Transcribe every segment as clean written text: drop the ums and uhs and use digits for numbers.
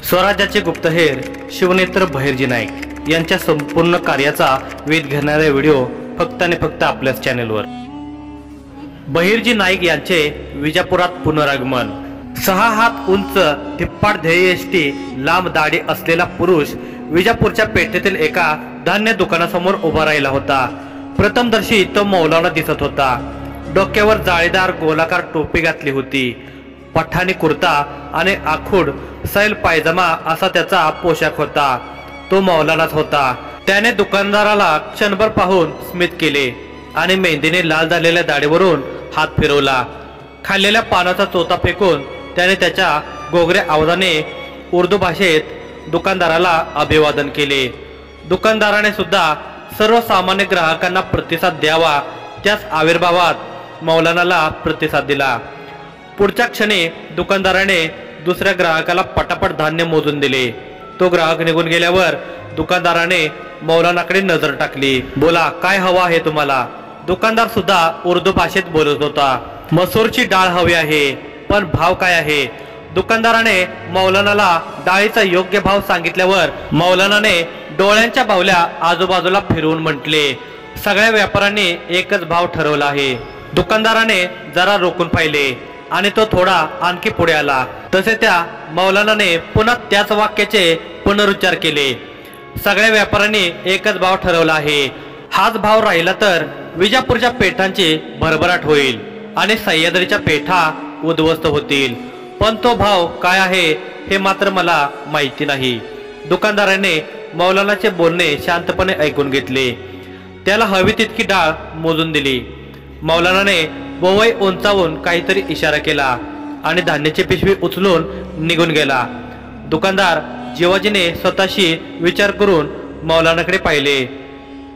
स्वराज्याचे गुप्तहेर शिवनेत्र बहिर्जी नाईक यांच्या संपूर्ण कार्याचा वेध घेणारे व्हिडिओ फक्त आणि फक्त आपल्याच चॅनेलवर। बहिर्जी नाईक यांचे विजापुरात पुनरागमन। 6 हात उंच धिप्पाड ध्येयष्टी लांब दाढी असलेला पुरुष विजापूरच्या पेठेतील एका धान्य दुकानासमोर उभा राहिला होता। प्रथमदर्शी तो मौलाना दिसत होता। डोक्यावर जाळीदार गोलाकार टोपी घातली होती। पठाणी कुर्ता आणि आखूड सैल पायजमा असा त्याचा पोशाख होता। तो मौलानाच होता। त्याने दुकानदाराला क्षणभर पाहून स्मित केले आणि मेहंदीने लाल झालेल्या दाढीवरून हात फिरवला। खाल्लेल्या पानाचा चोथा फेकून त्याने त्याच्या गोगऱ्या आवाजाने उर्दू भाषेत दुकानदाराला अभिवादन केले। दुकानदाराने सुद्धा सर्वसामान्य ग्राहकांना प्रतिसाद द्यावा त्याच आविर्भावात मौलानाला प्रतिसाद दिला। पुढच्या क्षणी दुकानदाराने दुसऱ्या ग्राहकाला पटापट धान्य मोजून दिले। तो ग्राहक निघून गेल्यावर दुकानदाराने मौलानाकडे नजर टाकली। बोला, काय हवं आहे तुम्हाला? दुकानदार सुद्धा उर्दू भाषेत बोलत होता। मसूरची डाळ हवी आहे, पण भाव काय आहे? दुकानदाराने मौलानाला डाळीचा योग्य भाव सांगितल्यावर मौलानाने डोळ्यांच्या बावल्या आजूबाजूला फिरवून म्हटले, सगळ्या व्यापाऱ्यांनी एकच भाव ठरवला आहे। दुकानदाराने जरा रोखून पाहिले आणि तो थोडा आणखी पुढे आला। तसे त्या मौलानाने पुन्हा त्याच वाक्याचे पुनरुच्चार केले, सगळ्या व्यापाऱ्यांनी एकच भाव ठरवला आहे। हाच भाव राहिला तर विजापूरच्या पेठांची भरभराट होईल आणि सह्याद्रीच्या पेठा उद्ध्वस्त होतील, पण तो भाव काय आहे हे मात्र मला माहिती नाही। दुकानदाराने मौलानाचे बोलणे शांतपणे ऐकून घेतले। त्याला हवी तितकी डाळ मोजून दिली। मौलानाने बोवई उंचावून काहीतरी इशारा केला आणि धान्याची पिशवी उचलून निघून गेला। दुकानदार जिवाजीने स्वतःशी विचार करून मौलानाकडे पाहिले।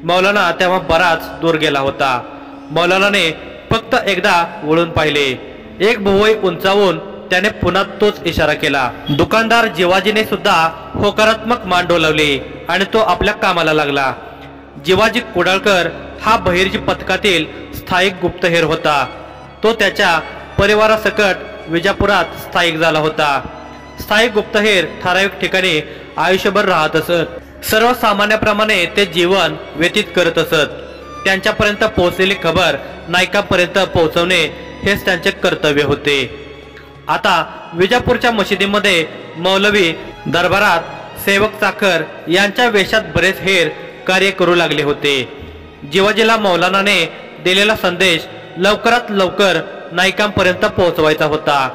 मौलाना तेव्हा बराच दूर गेला होता। मौलानाने फक्त एकदा वळून पाहिले। एक भोवई उंचावून त्याने पुन्हा तोच इशारा केला। दुकानदार जिवाजीने सुद्धा होकारात्मक मान डोलावली आणि तो आपल्या कामाला लागला। जिवाजी कुडाळकर हा बहिर्जी पथकातील स्थायिक गुप्तहेर होता। तो त्याच्या परिवारासकट विजापुरात स्थायिक झाला होता। स्थायिक गुप्तहेर ठराविक ठिकाणी आयुष्यभर राहत असत। सर्वसामान्याप्रमाणे ते जीवन व्यतीत करत असत। त्यांच्यापर्यंत पोहोचलेली खबर नायकांपर्यंत पोहोचवणे हेच त्यांचे कर्तव्य होते। आता विजापूरच्या मशिदीमध्ये मौलवी दरबारात सेवक चाकर यांच्या वेशात बरेच हेर कार्य करू लागले होते। जिवाजीला मौलानाने दिलेला संदेश लवकरात लवकर नायकांपर्यंत पोहोचवायचा होता।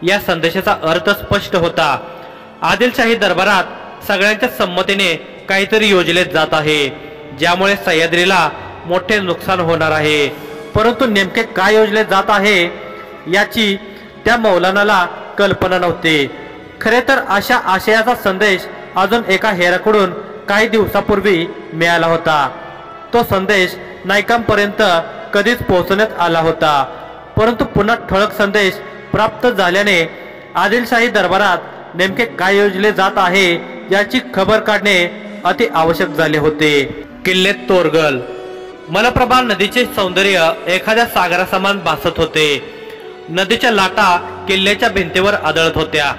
या संदेशाचा अर्थ स्पष्ट होता। आदिलशाही दरबारात सगळ्यांच्या संमतीने काहीतरी योजले जात आहे, ज्यामुळे सह्याद्रीला मोठे नुकसान होणार आहे। परंतु नेमके काय योजले जात आहे याची त्या मौलानाला कल्पना नव्हती। खरे तर अशा आशयाचा संदेश अजून एका हेराकडून काही दिवसापूर्वी मिळाला होता। तो संदेश नायकांपर्यंत कधीच पोहोचण्यात आला होता, परंतु पुन्हा ठळक संदेश प्राप्त झाल्याने आदिलशाही दरबारात नेमके काय योजले जात आहे याची खबर काढणे अति आवश्यक झाले होते। किल्ले तोरगल। मलप्रभा नदीचे सौंदर्य एखाद्या सागरासमान भासत होते। नदीच्या लाटा किल्ल्याच्या भिंतीवर आदळत होत्या।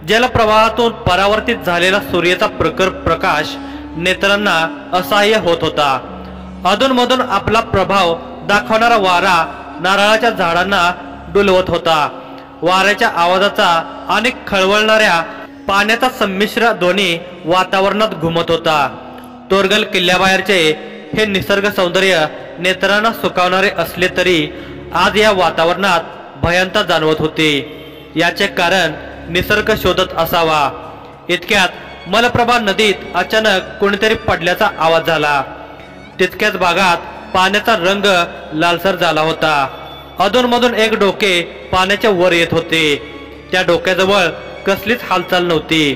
जलप्रवाहातून परावर्तित झालेला सूर्याचा प्रखर प्रकाश नेत्रांना असह्य होत होता। अधूनमधून आपला प्रभाव दाखवणारा वारा नारळाच्या झाडांना डुलवत होता। वाऱ्याच्या आवाजाचा आणि खळवळणाऱ्या पाण्याचा संमिश्र ध्वनी वातावरणात घुमत होता। तोरगल किल्ल्याबाहेरचे हे निसर्ग सौंदर्य नेत्रांना सुखावणारे असले तरी आज या वातावरणात भयंता जाणवत होती। याचे कारण निसर्ग शोधत असावा। इतक्यात मलप्रभा नदीत अचानक कोणीतरी पडल्याचा आवाज झाला। तितक्याच भागात पाण्याचा रंग लालसर झाला होता। अधूनमधून एक डोके पाण्याच्या वर येत होते। त्या डोक्याजवळ कसलीच हालचाल नव्हती।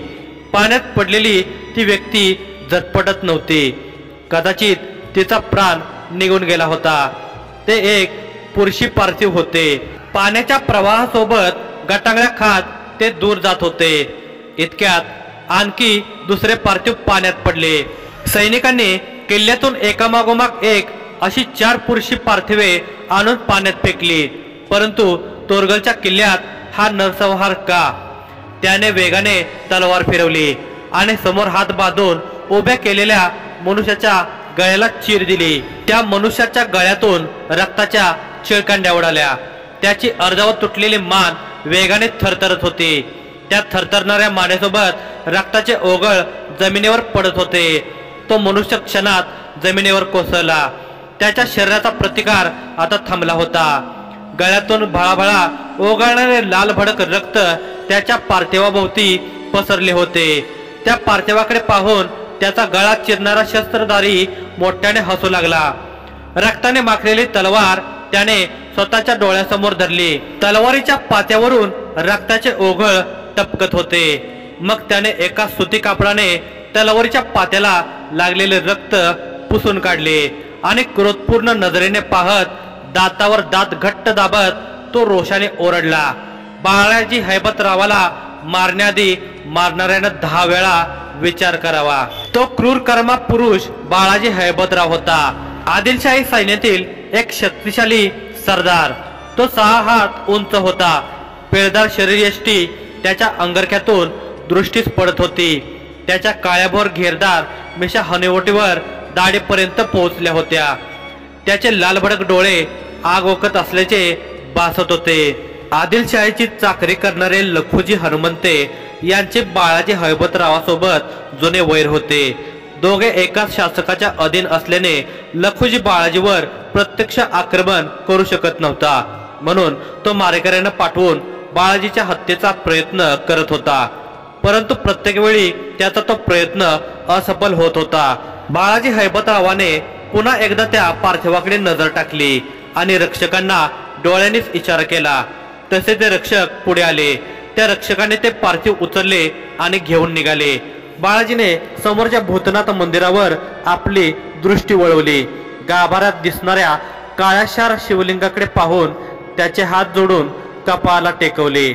पाण्यात पडलेली ती व्यक्ती झटपटत नव्हती। कदाचित तिचा प्राण निघून गेला होता। ते एक पुरुषी पार्थिव होते। पाण्याच्या प्रवाहासोबत गटांगळ्या खात ते दूर जात होते। इतक्यात आणखी दुसरे पार्थिव पाण्यात पडले। सैनिकांनी किल्ल्यातून एकामागोमाग एक अशी 4 पुरुषी पार्थिवे आणून पाण्यात फेकली, परंतु तोरगलच्या किल्ल्यात हा नरसंहार का? त्याने वेगाने तलवार फिरवली आणि समोर हात बांधून उभ्या केलेल्या मनुष्याच्या गळ्याला चीर दिली। त्या मनुष्याच्या गळ्यातून रक्ताच्या चिळकांड्या उडाल्या। त्याची अर्धवट तुटलेली मान वेगाने थरथरत होती। त्या थरथरणाऱ्या मानेसोबत रक्ताचे ओघळ जमिनीवर पडत होते। तो मनुष्य क्षणात जमिनीवर कोसळला। त्याच्या शरीराचा प्रतिकार आता थांबला होता। गळ्यातून भळाभळा ओघळणारे लाल भडक रक्त त्याच्या पार्थिवाभोवती पसरले होते। त्या पार्थिवाकडे पाहून त्याचा गळा चिरणारा शस्त्रधारी मोठ्याने हसू लागला। रक्ताने माखलेली तलवार त्याने स्वतःच्या डोळ्यासमोर धरली। तलवारीच्या पात्यावरून रक्ताचे ओघळ टपकत होते। मग त्याने एका सुती कापडाने तलवारीच्या पात्याला लागलेले रक्त पुसून काढले आणि क्रोधपूर्ण नजरेने पाहत दातावर दात घट्ट दाबत तो रोषाने ओरडला। बाळाजी हैबतरावाला मारण्याआधी मारणाऱ्यानं 10 वेळा विचार करावा। तो क्रूर कर्मा पुरुष बाळाजी हैबतराव होता। आदिलशाही सैन्यातील एक शक्तिशाली सरदार। तो 6 हात उंच होता। पेळदार शरीरयष्टी त्याच्या अंगरख्यातून दृष्टीस पडत होती। त्याच्या काळ्याभोर घेरदार मिशा हनुवटीवर दाढीपर्यंत पोहोचल्या होत्या। त्याचे लालभडक डोळे आग ओकत असल्याचे भासत होते। आदिलशाहीची चाकरी करणारे लखुजी हनुमंते यांचे बाळाजी हैबतरावासोबत जुने वैर होते। दोघे एकाच शासकाच्या अधीन असल्याने लखुजी बाळाजीवर प्रत्यक्ष आक्रमण करू शकत नव्हता। म्हणून तो मारेकऱ्यांना पाठवून बाळाजीच्या हत्येचा प्रयत्न करत होता। परंतु प्रत्येक वेळी त्याचा तो प्रयत्न असफल होत होता। बाळाजी हैबतरावाने पुन्हा एकदा त्या पार्थिवाकडे नजर टाकली आणि रक्षकांना डोळ्यांनीच इशारा केला। तसे ते रक्षक पुढे आले। त्या रक्षकाने ते पार्थिव उचलले आणि घेऊन निघाले। बाळाजीने समोरच्या भूतनाथ मंदिरावर आपली दृष्टी वळवली। गाभाऱ्यात दिसणाऱ्या काळ्याशार शिवलिंगाकडे पाहून त्याचे हात जोडून कपाळाला टेकवले।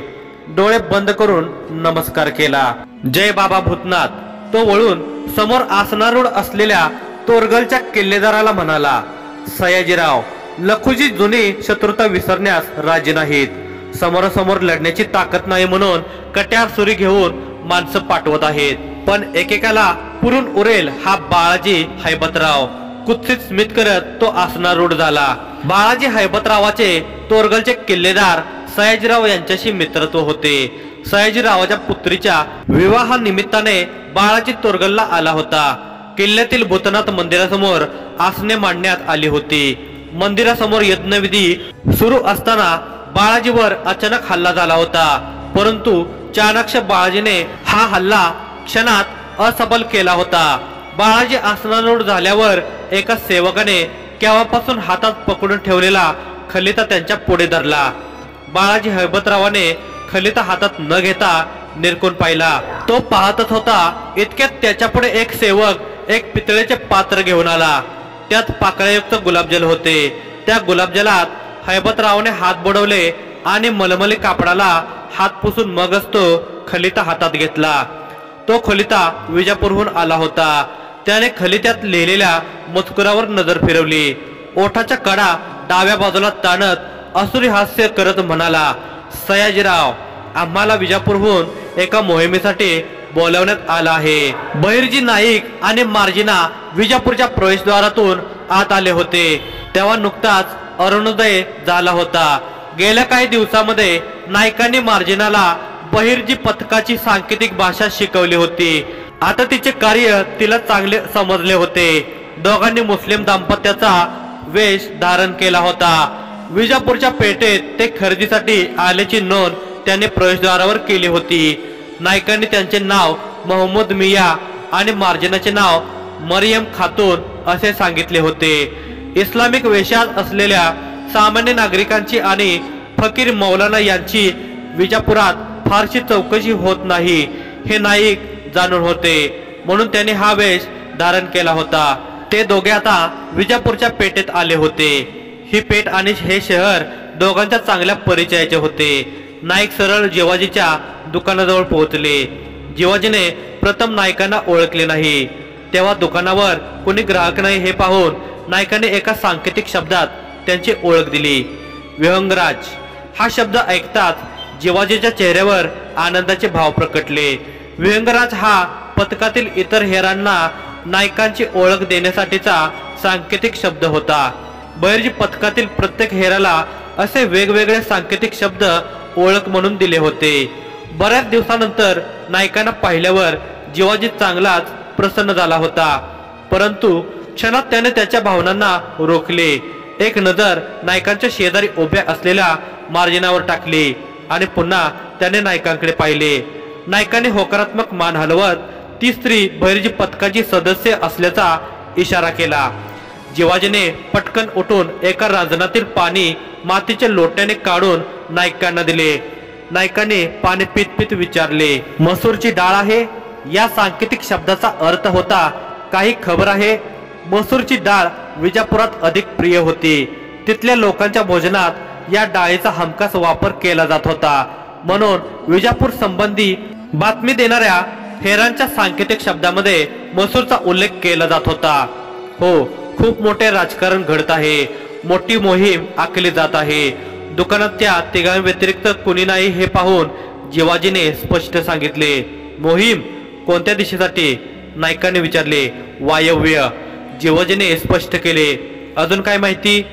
डोळे बंद करून नमस्कार केला। जय बाबा भूतनाथ। तो वळून समोर आसनारूढ असलेल्या तोरगलच्या किल्लेदाराला म्हणाला, सयाजीराव, लखुजी जुनी शत्रुता विसरण्यास राजी नाहीत। समोरासमोर लढण्याची ताकद नाही म्हणून कट्यार सुरी घेऊन माणसं पाठवत आहेत। पण एकेकाला पुरून उरेल हा बाळाजी हैबतराव। कुत्सित स्मित करत तो आसनारूढ झाला। बाळाजी हैबतरावाचे तोरगलचे किल्लेदार सयाजीराव यांच्याशी मित्रत्व होते। सयाजीरावाच्या पुत्रीच्या विवाहानिमित्ताने बाळाजी तोरगलला आला होता। किल्ल्यातील भूतनाथ मंदिरासमोर आसने मांडण्यात आली होती। मंदिरासमोर यज्ञविधी सुरू असताना बाळाजीवर अचानक हल्ला झाला होता। परंतु चाणक्य बाळाजीने हा हल्ला क्षणात असफल केला होता। बाळाजी आसनारूढ झाल्यावर एका सेवकाने केव्हापासून हातात पकडून ठेवलेला खलिता त्यांच्या पुढे धरला। बाळाजी हैबतरावाने खलिता हातात न घेता निरखून पाहिला। तो पाहतच होता इतक्यात त्याच्यापुढे एक सेवक एक पितळेचे पात्र घेऊन आला। त्यात पाकळ्यायुक्त गुलाबजल होते। त्या गुलाबजलात हैबतरावाने हात बुडवले आणि मलमली कापडाला हात पुसून मगच तो खलिता हातात घेतला। तो खलिता विजापूरहून आला होता। त्याने खलित्यात लिहिलेल्या मजकुरावर नजर फिरवली। ओठाच्या कडा डाव्या बाजूला ताणत असुरी हास्य करत म्हणाला, सयाजीराव, आम्हाला विजापूरहून एका मोहिमेसाठी बोलावण्यात आला आहे। बहिर्जी नाईक आणि मार्जिना विजापूरच्या प्रवेशद्वारातून आत आले होते। तेव्हा नुकताच अरुणोदय झाला होता। गेल्या काही दिवसांमध्ये नाईकांनी मार्जिनाला बहिर्जी पथकाची सांकेतिक भाषा शिकवली होती। आता तिचे कार्य तिला चांगले समजले होते। दोघांनी मुस्लिम दाम्पत्याचा वेश धारण केला होता। विजापूरच्या पेठेत ते खरेदीसाठी आल्याची नोंद त्याने प्रवेशद्वारावर केली होती। नाईकांनी त्यांचे नाव मोहम्मद मिया आणि मार्जिनाचे नाव मरियम खातून असे सांगितले होते। इस्लामिक वेशात असलेल्या सामान्य नागरिकांची आणि फकीर मौलाना यांची विजापुरात फारशी चौकशी होत नाही हे नाईक जाणून होते। म्हणून त्याने हा वेश धारण केला होता। ते दोघे आता विजापूरच्या पेठेत आले होते। ही पेठ आणि हे शहर दोघांच्या चांगल्या परिचयाचे होते। नाईक सरळ जिवाजीच्या दुकानाजवळ पोहोचले। जिवाजीने प्रथम नाईकांना ओळखले नाही। तेव्हा दुकानावर कोणी ग्राहक नाही हे पाहून नाईकाने एका सांकेतिक शब्दात त्यांची ओळख दिली, विहंगराज। हा शब्द ऐकताच जिवाजीच्या चेहऱ्यावर आनंदाचे भाव प्रकटले। विहंगराज हा पथकातील इतर हेरांना नायकांची ओळख देण्यासाठीचा सांकेतिक शब्द होता। बहिर्जी पथकातील प्रत्येक हेराला असे वेगवेगळे सांकेतिक शब्द ओळख म्हणून दिले होते। बऱ्याच दिवसानंतर नायकांना पाहिल्यावर जिवाजी चांगलाच प्रसन्न झाला होता, परंतु क्षणात त्याने त्याच्या भावनांना रोखले। एक नजर नायकांच्या शेजारी उभ्या असलेल्या मार्जिनावर टाकली आणि पुन्हा त्याने नायकांकडे पाहिले। नायकाने होकारात्मक मान हलवत ती स्त्री बहिर्जी पथकाची सदस्य असल्याचा इशारा केला। जिवाजीने पटकन उठून एका रांजणातील पाणी मातीच्या लोट्याने काढून नायकांना दिले। नायकाने पाणी पित पित विचारले, मसूरची डाळ आहे? या सांकेतिक शब्दाचा अर्थ होता, काही खबर आहे? मसूरची डाळ विजापुरात अधिक प्रिय होती। तिथल्या लोकांच्या भोजनात या डाळीचा हमखास वापर केला जात होता, म्हणून विजापूर संबंधी बातमी देणाऱ्या हेरांच्या सांकेतिक शब्दामध्ये मसूरचा उल्लेख केला जात होता। हो, खूप मोठे राजकारण घडत आहे, मोठी मोहीम आखली जात आहे। दुकानात त्या तिघांव्यतिरिक्त कुणी नाही हे पाहून जिवाजीने स्पष्ट सांगितले। मोहीम कोणत्या दिशेसाठी? नायकाने विचारले। वायव्य, जिवाजीने स्पष्ट केले। अजून काय माहिती?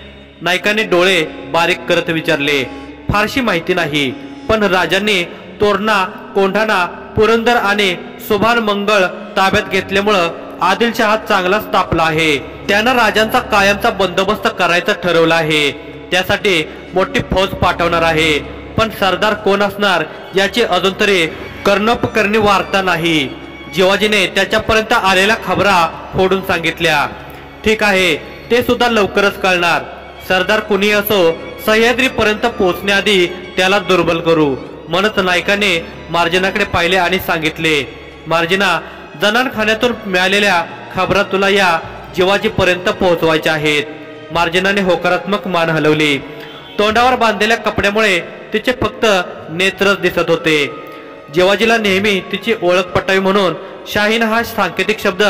नायकाने डोळे बारीक करत विचारले। फारशी माहिती नाही, पण राजांनी तोरणा, कोंढाणा, पुरंदर आणि सुभान मंगळ ताब्यात घेतल्यामुळं आदिलशहा चांगलाच तापला आहे। त्यानं राजांचा कायमचा बंदोबस्त करायचा ठरवला आहे, त्यासाठी मोठी फौज पाठवणार आहे, पण सरदार कोण असणार याची अजून तरी कर्णोपकर्णी वार्ता नाही। जिवाजीने त्याच्यापर्यंत आलेल्या खबरा फोडून सांगितल्या। ठीक आहे, ते सुद्धा लवकरच कळणार। सरदार कुणी असो, सह्याद्रीपर्यंत पोहोचण्याआधी त्याला दुर्बल करू, म्हणत नायकाने मार्जिनाकडे पाहिले आणि सांगितले, मार्जिना, जनानखान्यातून मिळालेल्या खबरा तुला या जिवाजीपर्यंत पोहोचवायच्या आहेत। मार्जिनाने होकारात्मक मान हलवली। तोंडावर बांधलेल्या कपड्यामुळे तिचे फक्त नेत्रच दिसत होते। जिवाजीला नेहमी तिची ओळख पटावी म्हणून शाहीन हा सांकेतिक शब्द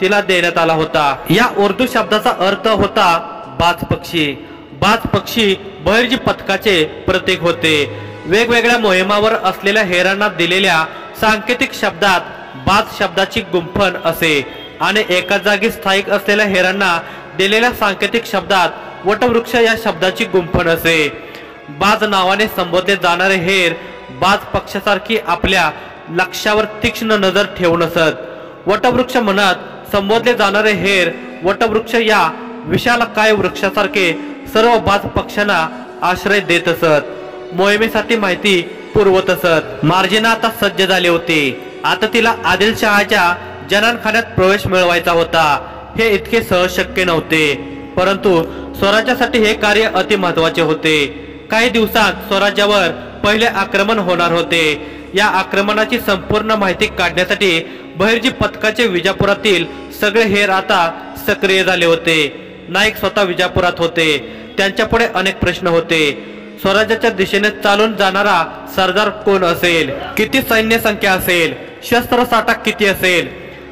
तिला देण्यात आला होता। या उर्दू शब्दाचा अर्थ होता बाज पक्षी। बाज पक्षी बहिर्जी पथकाचे प्रतीक होते। वेगवेगळ्या मोहिमावर असलेल्या हेरांना दिलेल्या सांकेतिक शब्दात बाज शब्दाची गुंफण असे आणि एका जागी स्थायिक असलेल्या हेरांना दिलेल्या सांकेतिक शब्दात वटवृक्ष या शब्दाची गुंफण असे। बाज नावाने संबोधले जाणारे हेर बाज पक्षासारखी आपल्या लक्ष्यावर तीक्ष्ण नजर ठेवून असत। वटवृक्ष म्हणत संबोधले जाणारे हेर वटवृक्ष या विशालकाय वृक्षासारखे सर्व बाज पक्षांना आश्रय देत असत, मोहिमेसाठी माहिती पुरवत असत। मार्जिना आता सज्ज झाले होते। आता तिला आदिलशहाच्या जनानखान्यात प्रवेश मिळवायचा होता। हे इतके सहज शक्य नव्हते, परंतु स्वराज्यासाठी हे कार्य अति महत्वाचे होते। काही दिवसात स्वराज्यावर पहिले आक्रमण होणार होते। या आक्रमणाची संपूर्ण माहिती काढण्यासाठी बहिर्जी पथकाचे विजापुरातील सगळे हेर आता सक्रिय झाले होते। नाईक स्वतः विजापुरात होते। त्यांच्यापुढे अनेक प्रश्न होते। स्वराज्याच्या दिशेने चालून जाणारा सरदार कोण असेल? किती सैन्य संख्या असेल? शस्त्रसाठा किती असेल?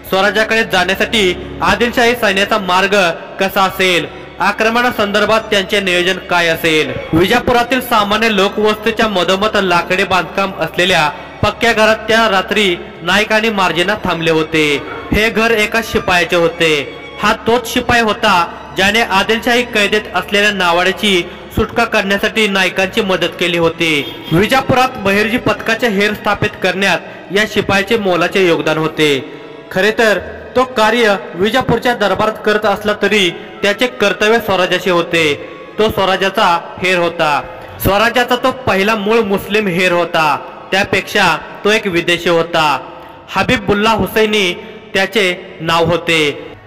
स्वराज्याकडे जाण्यासाठी आदिलशाही सैन्याचा मार्ग कसा असेल? आक्रमणासंदर्भात त्यांचे नियोजन काय असेल? विजापुरातील सामान्य लोकवस्तीच्या मधोमध लाकडी बांधकाम असलेल्या पक्क्या घरात त्या रात्री नाईक आणि मार्जिना थांबले होते। हे घर एका शिपायाचे होते। हा तोच शिपाई होता ज्याने आदिलशाही कैदेत असलेल्या नावाड्याची सुटका करण्यासाठी नायकांची मदत केली होती। विजापुरात बहिर्जी पथकाचे हेर स्थापित करण्यात या शिपायाचे मोलाचे योगदान होते। खरे तर तो कार्य विजापूरच्या दरबारात करत असला तरी त्याचे कर्तव्य स्वराज्याचे होते। तो स्वराज्याचा हेर होता। स्वराज्याचा तो पहिला मूळ मुस्लिम हेर होता, त्यापेक्षा तो एक विदेशी होता। हबीबुल्ला हुसैनी त्याचे नाव होते।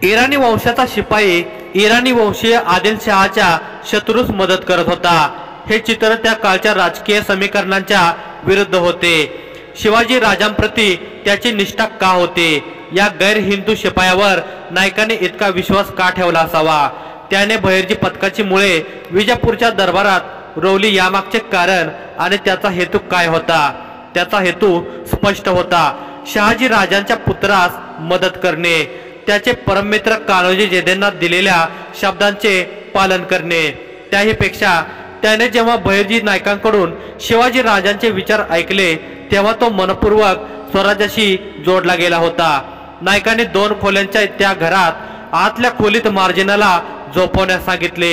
इराणी वंशाचा शिपाई इराणी वंशीय आदिलशहाच्या शत्रूस मदत करत होता। हे चित्र त्या काळच्या राजकीय समीकरणांच्या विरुद्ध होते। शिवाजी राजांप्रती त्याची निष्ठा का होती? या गैर हिंदू शिपायावर नायकाने इतका विश्वास का ठेवला असावा? त्याने बहिर्जी पथकाची मुळे विजापूरच्या दरबारात रोवली यामागचे कारण आणि त्याचा हेतू काय होता? त्याचा हेतू स्पष्ट होता, शहाजी राजांच्या पुत्रास मदत करणे, त्याचे परममित्र कान्होजी जेधेंना दिलेल्या शब्दांचे पालन करणे। त्याहीपेक्षा त्याने जेव्हा बहिर्जी नाईकांकडून शिवाजी राजांचे विचार ऐकले तेव्हा तो मनपूर्वक स्वराज्याशी जोडला गेला होता। नाईकांनी 2 खोल्यांच्या त्या घरात आतल्या खोलीत मार्जिनाला झोपवण्यास सांगितले।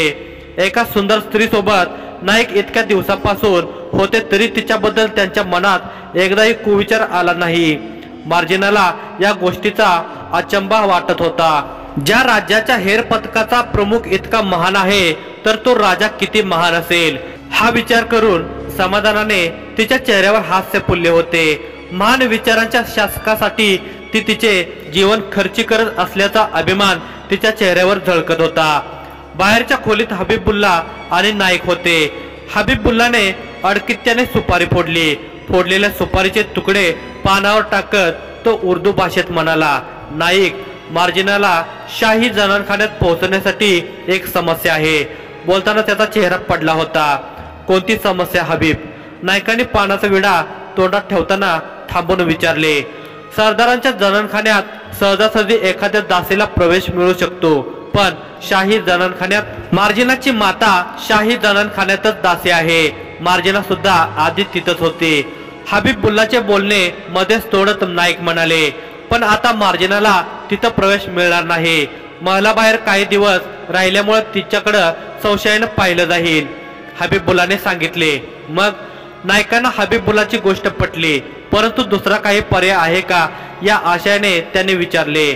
एका सुंदर स्त्रीसोबत नाईक इतक्या दिवसापासून होते तरी तिच्याबद्दल त्यांच्या मनात एकदाही कुविचार आला नाही। मार्जिनाला या गोष्टीचा अचंबा वाटत होता। ज्या राज्याच्या हेर पथकाचा प्रमुख इतका महान आहे तर तो राजा किती महान असेल हा विचार करून समाधानाने तिच्या चेहऱ्यावर हास्य फुलले होते। महान विचारांच्या शासकासाठी ती तिचे जीवन खर्ची करत असल्याचा अभिमान तिच्या चेहऱ्यावर झळकत होता। बाहेरच्या खोलीत हबीबुल्ला आणि नाईक होते। हबीबुल्लाने अडकित्याने सुपारी फोडली। फोडलेल्या सुपारीचे तुकडे पानावर टाकत तो उर्दू भाषेत म्हणाला, नाईक, मार्जिनाला शाही जनानखान्यात पोहोचण्यासाठी एक समस्या आहे। बोलताना त्याचा चेहरा पडला होता। कोणती समस्या हबीब? नाईकांनी पानाचा विडा तोंडात ठेवताना थांबून विचारले। सरदारांच्या जनानखान्यात सहजासहजी एखाद्या दासीला प्रवेश मिळू शकतो, पण शाही जनानखान्यात मार्जिनाची माता शाही जनानखान्यातच दासी आहे। मार्जिना सुद्धा आधी तिथंच होते। हबीबुल्लाचे बोलणे मध्येच तोडत नाईक म्हणाले, पण आता मार्जिनाला तिथं प्रवेश मिळणार नाही। महलाबाहेर काही दिवस राहिल्यामुळे तिच्याकडे संशयाने पाहिलं जाईल, हबीबुल्लाने सांगितले। मग नाईकांना हबीबुल्लाची गोष्ट पटली, परंतु दुसरा काही पर्याय आहे का या आशयाने त्यांनी विचारले।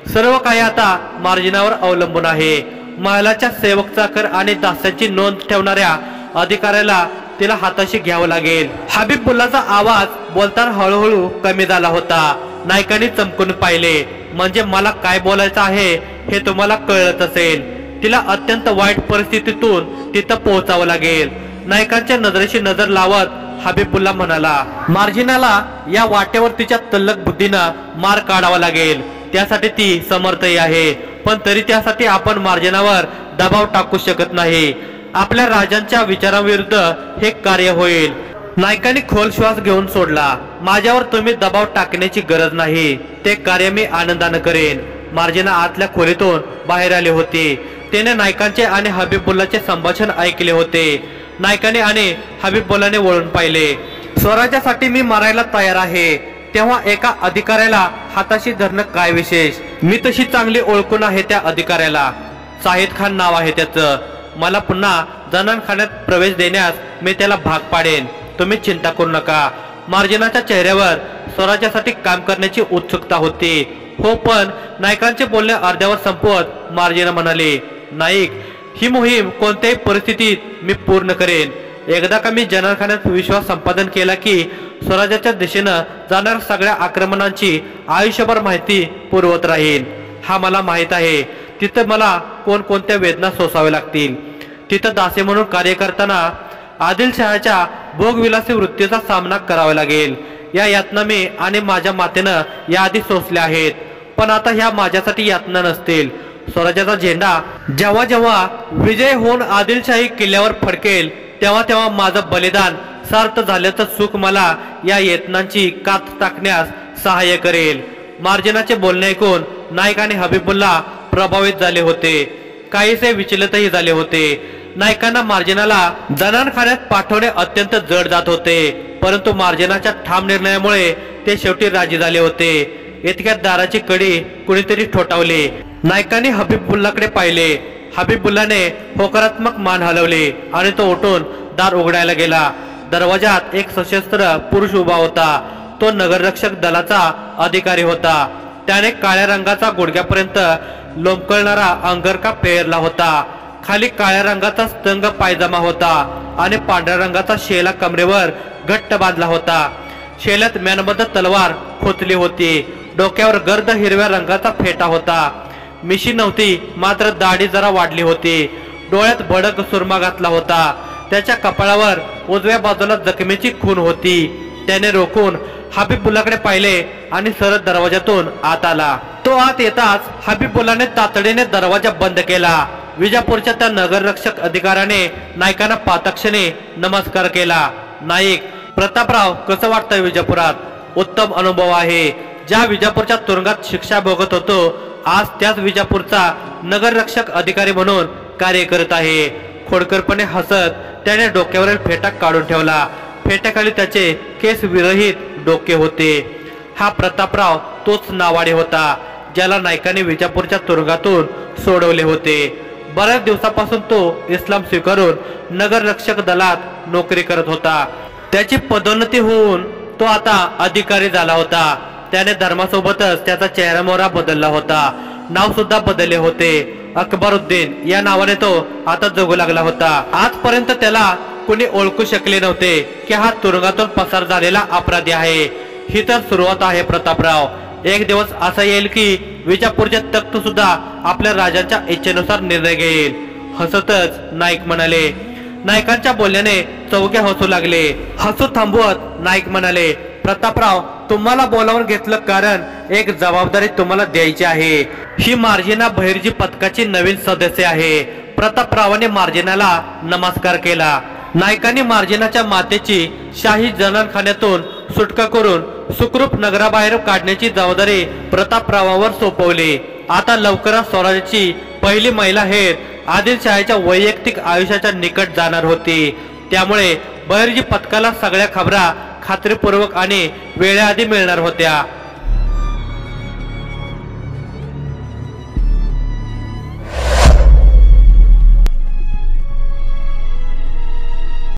सर्व काही आता मार्जिनावर अवलंबून आहे। महलाच्या सेवक चाकर आणि दास्यांची नोंद ठेवणाऱ्या अधिकाऱ्याला तिला हाताशी घ्यावं लागेल। हबीबुल्लाचा आवाज बोलताना हळूहळू कमी झाला होता। नाईकांनी चमकून पाहिले, म्हणजे मला काय बोलायचं आहे हे तुम्हाला कळत असेल। तिला अत्यंत वाईट परिस्थितीतून तिथं पोहोचावं लागेल। नाईकांच्या नजरेशी नजर लावत हबीबुल्ला म्हणाला, मार्जिनाला या वाटेवर तिच्या तल्लख बुद्धीनं मार काढावा लागेल। त्यासाठी ती समर्थही आहे, पण तरी त्यासाठी आपण मार्जिनावर दबाव टाकू शकत नाही। आपल्या राजांच्या विचारांविरुद्ध हे कार्य होईल। नाईकांनी खोल श्वास घेऊन सोडला। माझ्यावर तुम्ही दबाव टाकण्याची गरज नाही, ते कार्य मी आनंदाने करेन। मार्जिना आतल्या खोलीतून बाहेर आले होते। त्याने नाईकांचे आणि हबीबुल्लाचे संभाषण ऐकले होते। नाईकाने आणि हबीबुल्लाने वळून पाहिले। स्वराज्यासाठी मी मरायला तयार आहे। तेव्हा एका अधिकाऱ्याला हाताशी धरणं काय विशेष? मी तशी चांगली ओळखून आहे त्या अधिकाऱ्याला। शाहिद खान नाव आहे त्याचं। मला पुन्हा जनानखान्यात प्रवेश देण्यास मी त्याला भाग पाडेन। तुम्ही चिंता करू नका। मार्जिनाच्या चेहऱ्यावर स्वराज्यासाठी काम करण्याची उत्सुकता होती। हो, पण नाईकांचे बोलणे अर्ध्यावर संपवत मार्जिना म्हणाले, नाईक, ही मोहीम कोणत्याही परिस्थितीत मी पूर्ण करेन। एकदा का मी जनानखान्यात विश्वास संपादन केला की स्वराज्याच्या दिशेनं जाणाऱ्या सगळ्या आक्रमणांची आयुष्यभर माहिती पुरवत राहीन। हा मला माहित आहे। तिथं मला कोणकोणत्या वेदना सोसाव्या लागतील। तिथं दासी म्हणून कार्य करताना आदिलशहाच्या भोगविलासी वृत्तीचा सामना करावा लागेल। या यातना मी आणि माझ्या मातेनं याआधी सोसल्या आहेत, पण आता ह्या माझ्यासाठी यातना नसतील। स्वराज्याचा झेंडा जेव्हा जेव्हा विजय होऊन आदिलशाही किल्ल्यावर फडकेल तेव्हा तेव्हा माझं बलिदान सार्थ झाल्याचं सुख मला या यातनांची कात टाकण्यास सहाय्य करेल। मार्जिनाचे बोलणे ऐकून नाईक आणि हबीबुल्ला प्रभावित झाले होते, काहीसे विचलितही झाले होते। नाईकांना मार्जिनाला जनानखान्यात पाठवणे अत्यंत जड जात होते, परंतु मार्जिनाच्या ठाम निर्णयामुळे ते शेवटी राजी झाले होते। इतक्यात दाराची कडी कुणीतरी ठोठावली। नाईकांनी हबीबुल्लाकडे पाहिले। हबीबुल्लाने होकारात्मक मान हलवले आणि तो उठून दार उघडायला गेला। दरवाजात एक सशस्त्र पुरुष उभा होता। तो नगररक्षक दलाचा अधिकारी होता। त्याने काळ्या रंगाचा गुडघ्यापर्यंत लोंबकळणारा अंगरखा पेरला होता। खाली काळ्या रंगाचा स्तंग पायजमा होता आणि पांढऱ्या रंगाचा शेला कमरेवर घट्ट बांधला होता। शेल्यात म्यानबद्ध तलवार खोचली होती। डोक्यावर गर्द हिरव्या रंगाचा फेटा होता। मिशी नव्हती, मात्र दाढी जरा वाढली होती। डोळ्यात भडक सुरमा घातला होता। त्याच्या कपाळावर उजव्या बाजूला जखमेची खून होती। त्याने रोखून हबीबुल्लाकडे पाहिले आणि सरळ दरवाजातून आत आला। तो आत येताच हबीबुल्लाने तातडीने दरवाजा बंद केला। विजापूरच्या त्या नगररक्षक अधिकाऱ्याने नाईकांना पातक्षणे नमस्कार केला। नाईक, प्रतापराव, कसं वाटतंय विजापुरात? उत्तम अनुभव आहे। ज्या विजापूरच्या तुरुंगात शिक्षा भोगत होतो आज त्याच विजापूरचा नगररक्षक अधिकारी म्हणून कार्य करत आहे। खोडकरपणे हसत त्याने डोक्यावरील फेटा काढून ठेवला। फेट्याखाली त्याचे केस विरहित डोके होते। हा प्रतापराव तोच नावाडे होता ज्याला नाईकांनी विजापूरच्या तुरुंगातून सोडवले होते। बऱ्याच दिवसापासून तो इस्लाम स्वीकारून नगररक्षक दलात नोकरी करत होता। त्याची पदोन्नती होऊन तो आता अधिकारी झाला होता। त्याने धर्मासोबतच त्याचा चेहरामोहरा बदलला होता, नाव सुद्धा बदलले होते। अकबरुद्दीन या नावाने तो आता जगू लागला होता। आजपर्यंत त्याला कोणी ओळखू शकले नव्हते की हा तुरुंगातून पसार झालेला अपराधी आहे। ही तर सुरुवात आहे प्रतापराव। एक दिवस असा येईल की विजापूरचे तख्त सुद्धा आपल्या राजांच्या इच्छेनुसार निर्णय घेईल। हसतच नाईक म्हणाले। नाईकांच्या बोलण्याने चौघे हसू लागले। हसू थांबवत नाईक म्हणाले, प्रतापराव तुम्हाला बोलावून घेतलं कारण एक जबाबदारी तुम्हाला द्यायची आहे। ही मार्जिना बहिर्जी पथकाची नवीन सदस्य आहे। प्रतापरावाने मार्जिनाला नमस्कार केला। नाईकांनी मार्जिनाच्या मातेची शाही जनानखान्यातून सुटका करून सुखरूप नगराबाहेर काढण्याची जबाबदारी प्रतापरावावर सोपवली। आता लवकरच स्वराज्याची पहिली महिला हेर आदिलशाहीच्या वैयक्तिक आयुष्याच्या निकट जाणार होती। त्यामुळे बहिर्जी पथकाला सगळ्या खबरा खात्रीपूर्वक आणि वेळेआधी मिळणार होत्या।